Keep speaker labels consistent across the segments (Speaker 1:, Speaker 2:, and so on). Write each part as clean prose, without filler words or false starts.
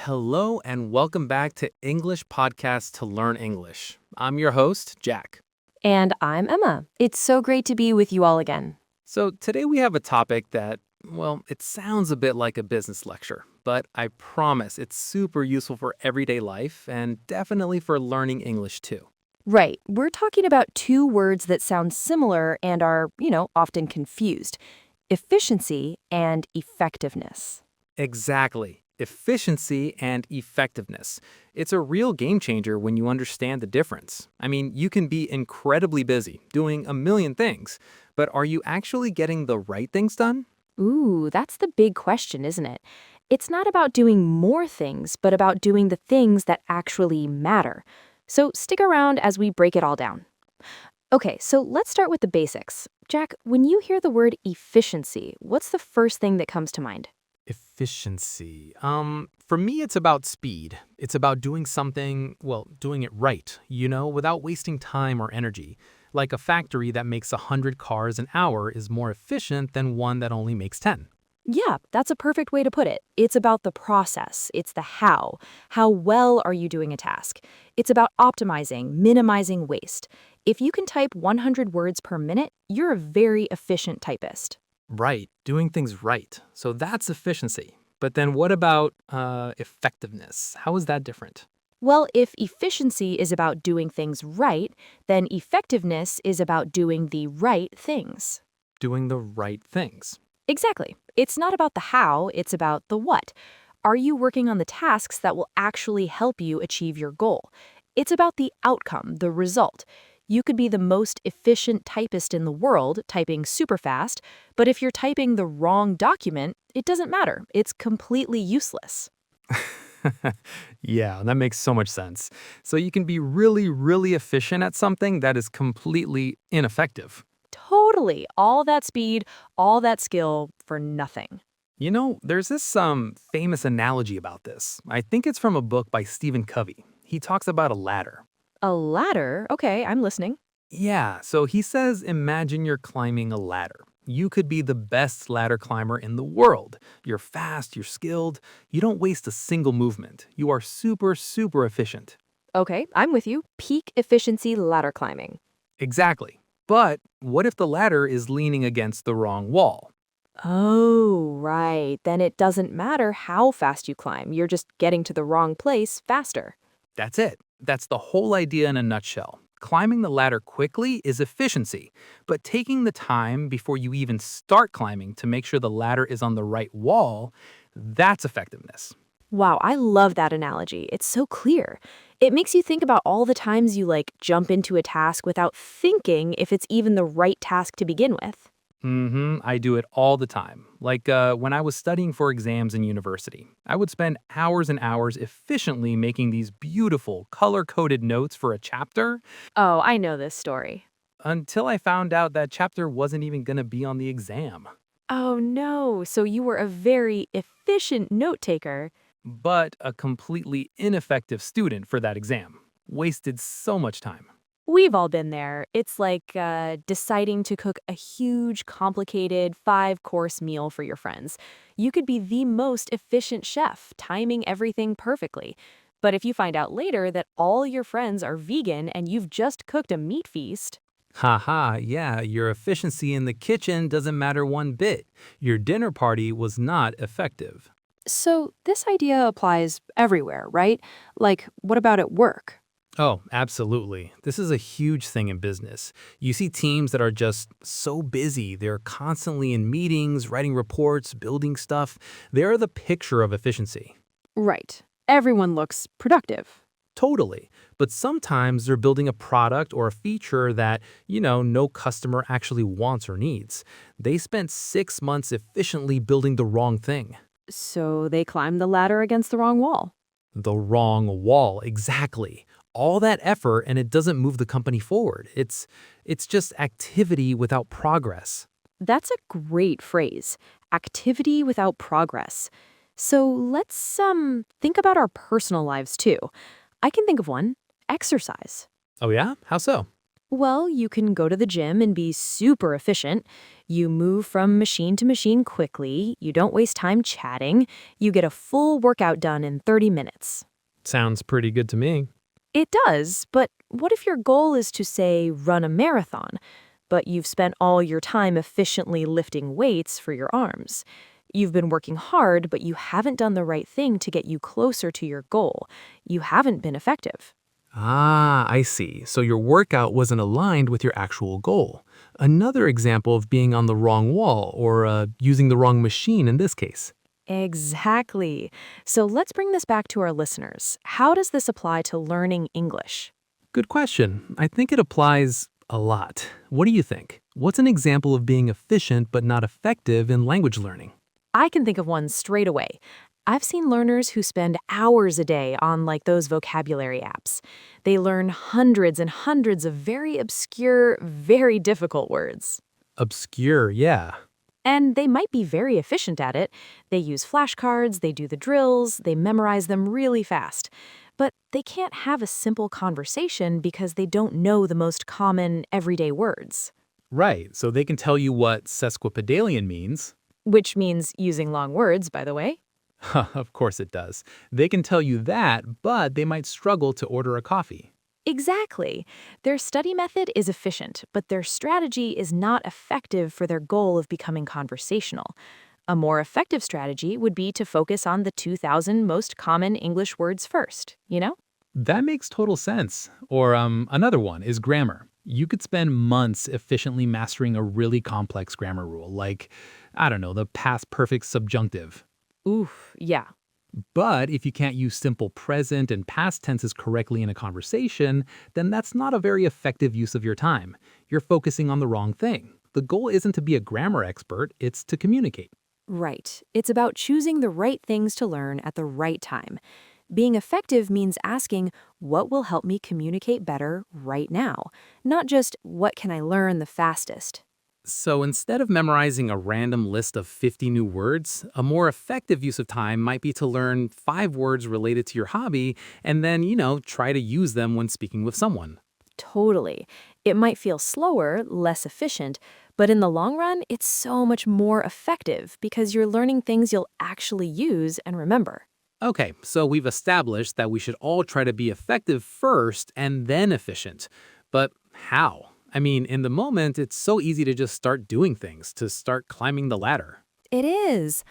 Speaker 1: Hello and welcome back to English Podcast to Learn English. I'm your host, Jack.
Speaker 2: And I'm Emma. It's so great to be with you all again.
Speaker 1: So today we have a topic that, well, it sounds a bit like a business lecture, but I promise it's super useful for everyday life and definitely for learning English too.
Speaker 2: Right, we're talking about two words that sound similar and are, often confused. Efficiency and effectiveness.
Speaker 1: Exactly. Efficiency and effectiveness. It's a real game changer when you understand the difference. I mean, you can be incredibly busy, doing a million things, but are you actually getting the right things done?
Speaker 2: Ooh, that's the big question, isn't it? It's not about doing more things, but about doing the things that actually matter. So stick around as we break it all down. Okay, so let's start with the basics. Jack, when you hear the word efficiency, what's the first thing that comes to mind?
Speaker 1: Efficiency. For me, it's about speed. It's about doing something, well, doing it right, without wasting time or energy. Like a factory that makes 100 cars an hour is more efficient than one that only makes 10.
Speaker 2: Yeah, that's a perfect way to put it. It's about the process. It's the how. How well are you doing a task? It's about optimizing, minimizing waste. If you can type 100 words per minute, you're a very efficient typist.
Speaker 1: Right, doing things right. So that's efficiency. But then what about effectiveness? How is that different?
Speaker 2: Well, if efficiency is about doing things right, then effectiveness is about doing the right things.
Speaker 1: Doing the right things.
Speaker 2: Exactly. It's not about the how, it's about the what. Are you working on the tasks that will actually help you achieve your goal? It's about the outcome, the result. You could be the most efficient typist in the world, typing super fast, but if you're typing the wrong document, it doesn't matter. It's completely useless.
Speaker 1: Yeah, that makes so much sense. So you can be really, really efficient at something that is completely ineffective.
Speaker 2: Totally. All that speed, all that skill for nothing.
Speaker 1: There's this famous analogy about this. I think it's from a book by Stephen Covey. He talks about a ladder.
Speaker 2: A ladder? Okay, I'm listening.
Speaker 1: Yeah, so he says imagine you're climbing a ladder. You could be the best ladder climber in the world. You're fast, you're skilled, you don't waste a single movement. You are super, super efficient.
Speaker 2: Okay, I'm with you. Peak efficiency ladder climbing.
Speaker 1: Exactly. But what if the ladder is leaning against the wrong wall?
Speaker 2: Oh, right. Then it doesn't matter how fast you climb. You're just getting to the wrong place faster.
Speaker 1: That's it. That's the whole idea in a nutshell. Climbing the ladder quickly is efficiency, but taking the time before you even start climbing to make sure the ladder is on the right wall, that's effectiveness.
Speaker 2: Wow, I love that analogy. It's so clear. It makes you think about all the times you jump into a task without thinking if it's even the right task to begin with.
Speaker 1: I do it all the time. Like when I was studying for exams in university, I would spend hours and hours efficiently making these beautiful, color coded notes for a chapter
Speaker 2: Oh, I know this story.
Speaker 1: until I found out that chapter wasn't even going to be on the exam.
Speaker 2: Oh no, so you were a very efficient note taker.
Speaker 1: But a completely ineffective student for that exam. Wasted so much time.
Speaker 2: We've all been there. It's like deciding to cook a huge, complicated 5-course meal for your friends. You could be the most efficient chef, timing everything perfectly. But if you find out later that all your friends are vegan and you've just cooked a meat feast,
Speaker 1: Haha, yeah, your efficiency in the kitchen doesn't matter one bit. Your dinner party was not effective.
Speaker 2: so this idea applies everywhere, right? Like, what about at work?
Speaker 1: Oh, absolutely. This is a huge thing in business. You see teams that are just so busy. They're constantly in meetings, writing reports, building stuff. They're the picture of efficiency.
Speaker 2: Right. Everyone looks productive.
Speaker 1: Totally. But sometimes they're building a product or a feature that, no customer actually wants or needs. They spent 6 months efficiently building the wrong thing.
Speaker 2: So they climbed the ladder against the wrong wall.
Speaker 1: The wrong wall, exactly. All that effort and it doesn't move the company forward. It's just activity without progress.
Speaker 2: That's a great phrase. Activity without progress. So let's think about our personal lives too. I can think of one. Exercise.
Speaker 1: Oh yeah? How so?
Speaker 2: Well, you can go to the gym and be super efficient. You move from machine to machine quickly. You don't waste time chatting. You get a full workout done in 30 minutes.
Speaker 1: Sounds pretty good to me.
Speaker 2: It does, but what if your goal is to, say, run a marathon, but you've spent all your time efficiently lifting weights for your arms? You've been working hard, but you haven't done the right thing to get you closer to your goal. You haven't been effective.
Speaker 1: Ah, I see. So your workout wasn't aligned with your actual goal. Another example of being on the wrong wall or using the wrong machine in this case.
Speaker 2: Exactly. So let's bring this back to our listeners. How does this apply to learning English?
Speaker 1: Good question. I think it applies a lot. What do you think? What's an example of being efficient but not effective in language learning?
Speaker 2: I can think of one straight away. I've seen learners who spend hours a day on like those vocabulary apps. They learn hundreds and hundreds of very obscure, very difficult words.
Speaker 1: Obscure, yeah.
Speaker 2: And they might be very efficient at it. They use flashcards, they do the drills, they memorize them really fast. But they can't have a simple conversation because they don't know the most common everyday words,
Speaker 1: Right, so they can tell you what sesquipedalian means.
Speaker 2: which means using long words, by the way.
Speaker 1: Of course it does. They can tell you that, but they might struggle to order a coffee.
Speaker 2: Exactly. Their study method is efficient, but their strategy is not effective for their goal of becoming conversational. A more effective strategy would be to focus on the 2,000 most common English words first, you know?
Speaker 1: That makes total sense. Or another one is grammar. You could spend months efficiently mastering a really complex grammar rule, like, I don't know, the past perfect subjunctive.
Speaker 2: Oof, yeah.
Speaker 1: But if you can't use simple present and past tenses correctly in a conversation, then that's not a very effective use of your time. You're focusing on the wrong thing. The goal isn't to be a grammar expert, it's to communicate.
Speaker 2: Right. It's about choosing the right things to learn at the right time. Being effective means asking, what will help me communicate better right now? Not just, what can I learn the fastest?
Speaker 1: So instead of memorizing a random list of 50 new words, a more effective use of time might be to learn 5 words related to your hobby and then, try to use them when speaking with someone.
Speaker 2: Totally. It might feel slower, less efficient, but in the long run, it's so much more effective because you're learning things you'll actually use and remember.
Speaker 1: Okay, so we've established that we should all try to be effective first and then efficient. But how? I mean, in the moment, it's so easy to just start doing things, to start climbing the ladder.
Speaker 2: It is.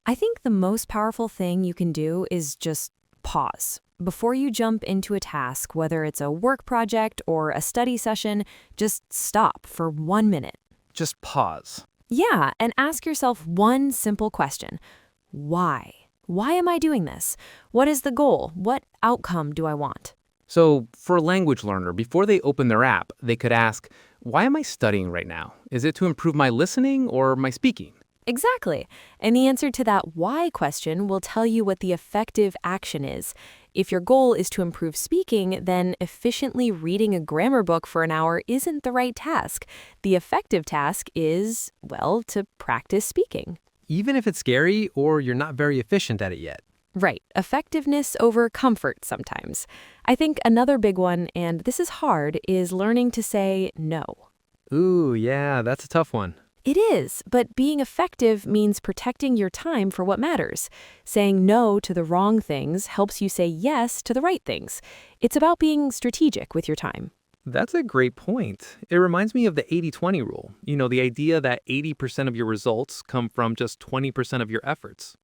Speaker 2: I think the most powerful thing you can do is just pause. Before you jump into a task, whether it's a work project or a study session, just stop for 1 minute.
Speaker 3: Just pause.
Speaker 2: Yeah, and ask yourself one simple question. Why? Why am I doing this? What is the goal? What outcome do I want?
Speaker 3: So, for a language learner, before they open their app, they could ask, why am I studying right now? Is it to improve my listening or my speaking?
Speaker 2: Exactly. And the answer to that why question will tell you what the effective action is. If your goal is to improve speaking, then efficiently reading a grammar book for an hour isn't the right task. The effective task is, well, to practice speaking.
Speaker 3: Even if it's scary or you're not very efficient at it yet.
Speaker 2: Right. Effectiveness over comfort sometimes. I think another big one, and this is hard, is learning to say no.
Speaker 3: Ooh, yeah, that's a tough one.
Speaker 2: It is, but being effective means protecting your time for what matters. Saying no to the wrong things helps you say yes to the right things. It's about being strategic with your time.
Speaker 3: That's a great point. It reminds me of the 80-20 rule. The idea that 80% of your results come from just 20% of your efforts.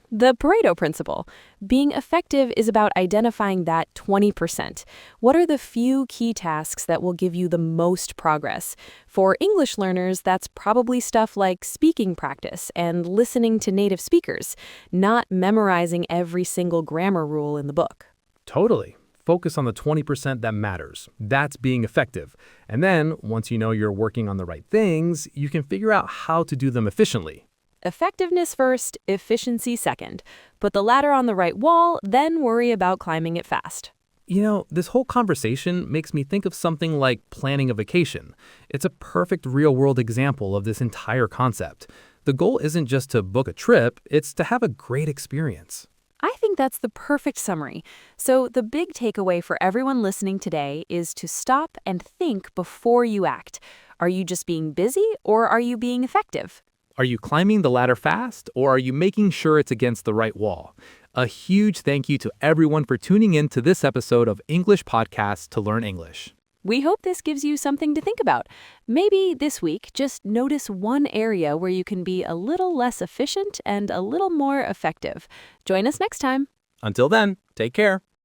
Speaker 2: The Pareto principle. Being effective is about identifying that 20%. What are the few key tasks that will give you the most progress? For English learners, that's probably stuff like speaking practice and listening to native speakers, not memorizing every single grammar rule in the book.
Speaker 1: Totally. Focus on the 20% that matters. That's being effective. And then, once you know you're working on the right things, you can figure out how to do them efficiently.
Speaker 2: Effectiveness first, efficiency second. Put the ladder on the right wall, then worry about climbing it fast.
Speaker 1: This whole conversation makes me think of something like planning a vacation. It's a perfect real-world example of this entire concept. The goal isn't just to book a trip, it's to have a great experience.
Speaker 2: I think that's the perfect summary. So, the big takeaway for everyone listening today is to stop and think before you act. Are you just being busy or are you being effective?
Speaker 3: Are you climbing the ladder fast, or are you making sure it's against the right wall? A huge thank you to everyone for tuning in to this episode of English Podcasts to Learn English.
Speaker 2: We hope this gives you something to think about. Maybe this week, just notice one area where you can be a little less efficient and a little more effective. Join us next time.
Speaker 3: Until then, take care.